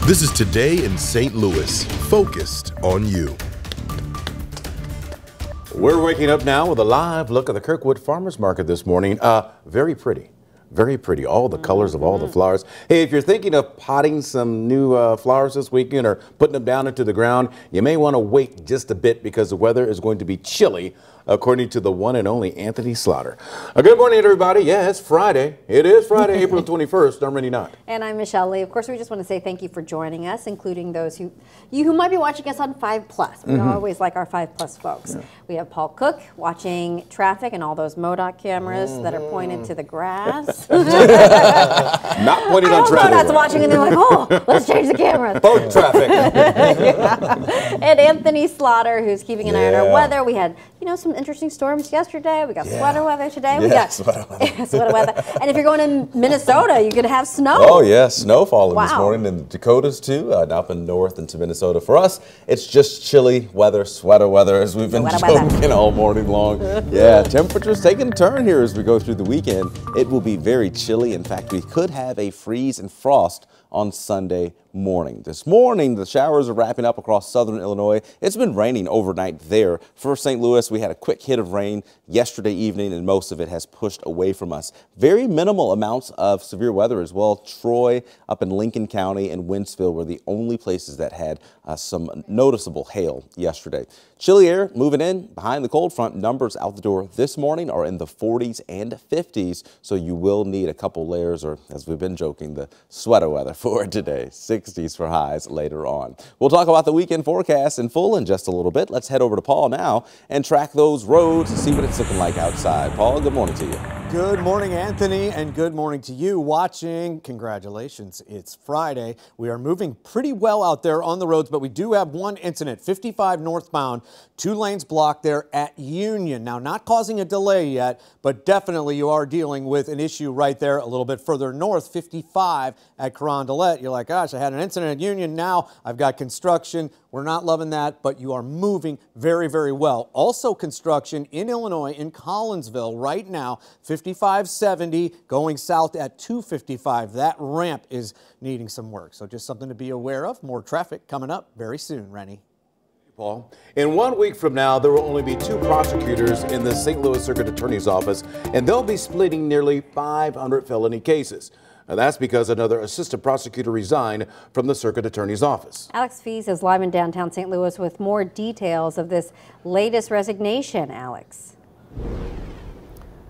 This is Today in St. Louis, focused on you. We're waking up now with a live look at the Kirkwood Farmers Market this morning. Very pretty. Very pretty. All the colors of all the flowers. Hey, if you're thinking of potting some new flowers this weekend or putting them down into the ground, you may want to wait just a bit because the weather is going to be chilly, according to the one and only Anthony Slaughter. Good morning, everybody. Yeah, it's Friday. It is Friday, April 21st. I'm Randy Knott. And I'm Michelle Lee. Of course, we just want to say thank you for joining us, including those who might be watching us on 5+. We always like our 5+ folks. Yeah. We have Paul Cook watching traffic and all those MoDOT cameras that are pointed to the grass. Not pointed on traffic. MoDOT's watching and they're like, oh, let's change the camera. Boat traffic. And Anthony Slaughter, who's keeping an eye on our weather. We had, some interesting storms yesterday. We got sweater weather today. We got sweater weather. And if you're going to Minnesota, you could have snow. Oh, yeah, snow falling this morning in the Dakotas, too, up in north into Minnesota. For us, it's just chilly weather, sweater weather, as we've been joking all morning long. Yeah, temperatures taking a turn here as we go through the weekend. It will be very chilly. In fact, we could have a freeze and frost on Sunday morning. This morning, the showers are wrapping up across southern Illinois. It's been raining overnight there. For St. Louis, we had a quick hit of rain yesterday evening, and most of it has pushed away from us. Very minimal amounts of severe weather as well. Troy, up in Lincoln County, and Wentzville were the only places that had some noticeable hail yesterday. Chilly air moving in behind the cold front. Numbers out the door this morning are in the 40s and 50s, so you will need a couple layers, or as we've been joking, the sweater weather for today. 60s for highs later on. We'll talk about the weekend forecast in full in just a little bit. Let's head over to Paul now and track those roads and see what it's looking like outside. Paul, good morning to you. Good morning, Anthony, and good morning to you watching. Congratulations, it's Friday. We are moving pretty well out there on the roads, but we do have one incident, 55 northbound, 2 lanes blocked there at Union. Now, not causing a delay yet, but definitely you are dealing with an issue right there a little bit further north, 55 at Carondelet. You're like, gosh, I had an incident at Union. Now I've got construction. We're not loving that, but you are moving very, very well. Also construction in Illinois, in Collinsville right now, 5570 going south at 255. That ramp is needing some work. So just something to be aware of. More traffic coming up very soon, Rennie. Paul, in 1 week from now, there will only be 2 prosecutors in the St. Louis Circuit Attorney's Office, and they'll be splitting nearly 500 felony cases. Now, that's because another assistant prosecutor resigned from the Circuit Attorney's Office. Alex Fees is live in downtown St. Louis with more details of this latest resignation. Alex.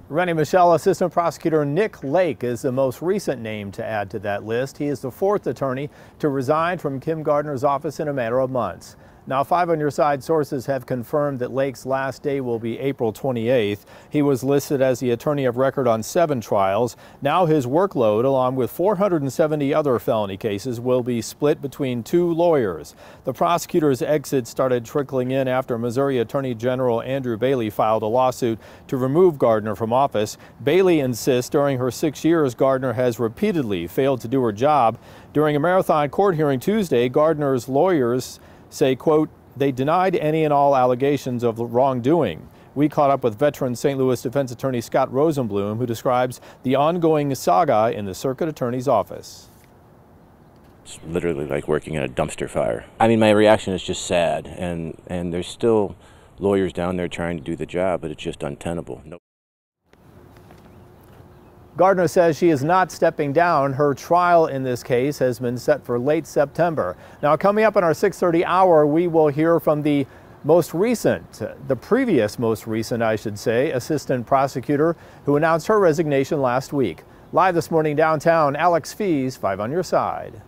Rennie, Michelle, Assistant Prosecutor Nick Lake is the most recent name to add to that list. He is the 4th attorney to resign from Kim Gardner's office in a matter of months. Now, 5 on Your Side sources have confirmed that Lake's last day will be April 28th. He was listed as the attorney of record on 7 trials. Now his workload, along with 470 other felony cases, will be split between 2 lawyers. The prosecutor's exit started trickling in after Missouri Attorney General Andrew Bailey filed a lawsuit to remove Gardner from office. Bailey insists during her 6 years, Gardner has repeatedly failed to do her job. During a marathon court hearing Tuesday, Gardner's lawyers say, quote, they denied any and all allegations of wrongdoing. We caught up with veteran St. Louis defense attorney Scott Rosenblum, who describes the ongoing saga in the Circuit Attorney's Office. It's literally like working in a dumpster fire. I mean, my reaction is just sad, and there's still lawyers down there trying to do the job, but it's just untenable. No. Gardner says she is not stepping down. Her trial in this case has been set for late September. Now, coming up in our 6:30 hour, we will hear from the previous most recent, I should say, assistant prosecutor who announced her resignation last week. Live this morning downtown, Alex Fees, 5 on Your Side.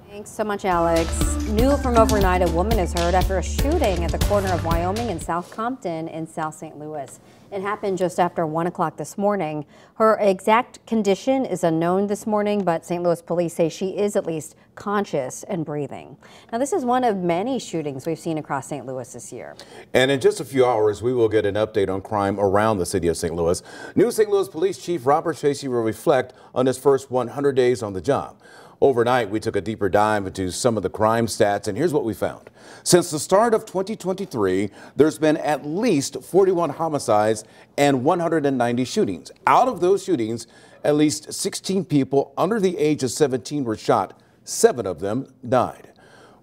Thanks so much, Alex. New from overnight, a woman is heard after a shooting at the corner of Wyoming and South Compton in South St. Louis. It happened just after 1 o'clock this morning. Her exact condition is unknown this morning, but St. Louis police say she is at least conscious and breathing. Now, this is one of many shootings we've seen across St. Louis this year. And in just a few hours, we will get an update on crime around the city of St. Louis. New St. Louis Police Chief Robert Tracy will reflect on his first 100 days on the job. Overnight, we took a deeper dive into some of the crime stats, and here's what we found. Since the start of 2023, there's been at least 41 homicides and 190 shootings. Out of those shootings, at least 16 people under the age of 17 were shot. 7 of them died.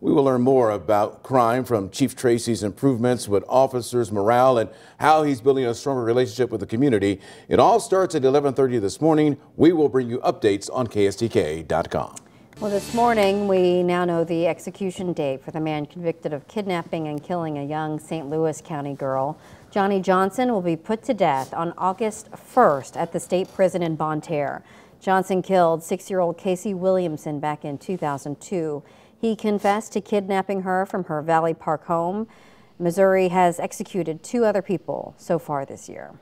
We will learn more about crime from Chief Tracy's improvements with officers' morale and how he's building a stronger relationship with the community. It all starts at 11:30 this morning. We will bring you updates on KSTK.com. Well, this morning, we now know the execution date for the man convicted of kidnapping and killing a young St. Louis County girl. Johnny Johnson will be put to death on August 1st at the state prison in Bonne Terre. Johnson killed 6-year-old Casey Williamson back in 2002. He confessed to kidnapping her from her Valley Park home. Missouri has executed 2 other people so far this year.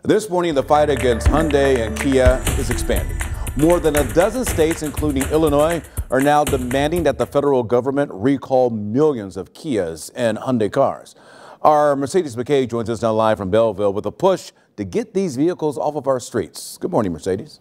This morning, the fight against Hyundai and Kia is expanding. More than a dozen states, including Illinois, are now demanding that the federal government recall millions of Kias and Hyundai cars. Our Mercedes McKay joins us now live from Belleville with a push to get these vehicles off of our streets. Good morning, Mercedes.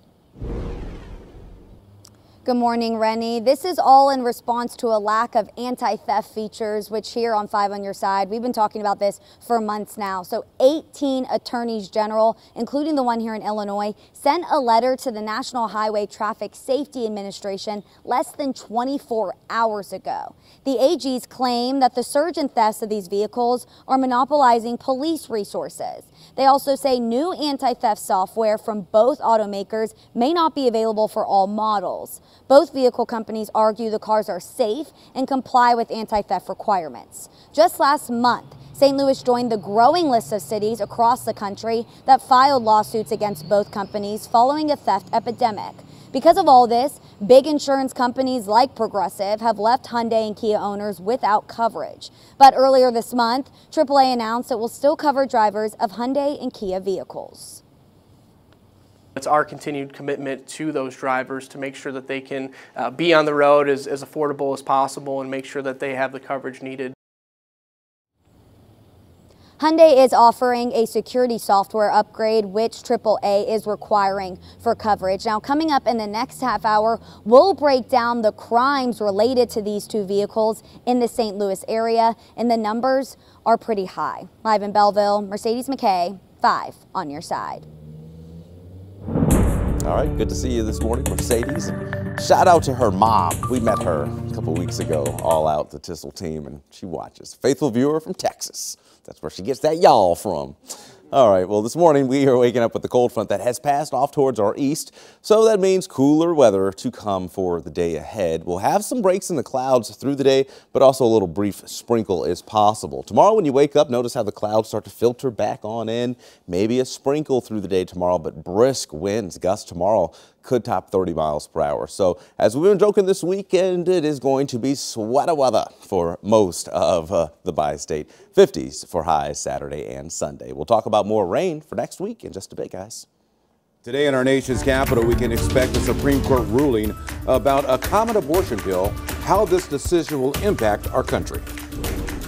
Good morning, Rennie. This is all in response to a lack of anti-theft features, which here on 5 on Your Side, we've been talking about this for months now. So 18 attorneys general, including the one here in Illinois, sent a letter to the National Highway Traffic Safety Administration less than 24 hours ago. The AGs claim that the surge in thefts of these vehicles are monopolizing police resources. They also say new anti-theft software from both automakers may not be available for all models. Both vehicle companies argue the cars are safe and comply with anti-theft requirements. Just last month, St. Louis joined the growing list of cities across the country that filed lawsuits against both companies following a theft epidemic. Because of all this, big insurance companies like Progressive have left Hyundai and Kia owners without coverage. But earlier this month, AAA announced it will still cover drivers of Hyundai and Kia vehicles. It's our continued commitment to those drivers to make sure that they can be on the road as affordable as possible and make sure that they have the coverage needed. Hyundai is offering a security software upgrade, which AAA is requiring for coverage. Now, coming up in the next half hour, we'll break down the crimes related to these 2 vehicles in the St. Louis area, and the numbers are pretty high. Live in Belleville, Mercedes McKay, 5 on Your Side. All right, good to see you this morning, Mercedes. And shout out to her mom. We met her a couple weeks ago, all out the Tissel team, and she watches. Faithful viewer from Texas. That's where she gets that y'all from. All right, well, this morning we are waking up with the cold front that has passed off towards our east, so that means cooler weather to come for the day ahead. We'll have some breaks in the clouds through the day, but also a little brief sprinkle is possible. Tomorrow when you wake up, notice how the clouds start to filter back on in. Maybe a sprinkle through the day tomorrow, but brisk winds, gusts tomorrow could top 30 miles per hour. So as we've been joking this weekend, it is going to be sweater weather for most of the bi-state. 50s for highs Saturday and Sunday. We'll talk about more rain for next week in just a bit, guys. Today in our nation's capital, we can expect a Supreme Court ruling about a common abortion bill, how this decision will impact our country.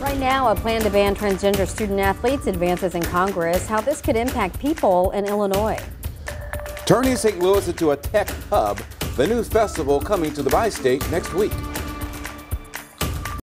Right now, a plan to ban transgender student athletes advances in Congress, how this could impact people in Illinois. Turning St. Louis into a tech hub, the new festival coming to the bi-state next week.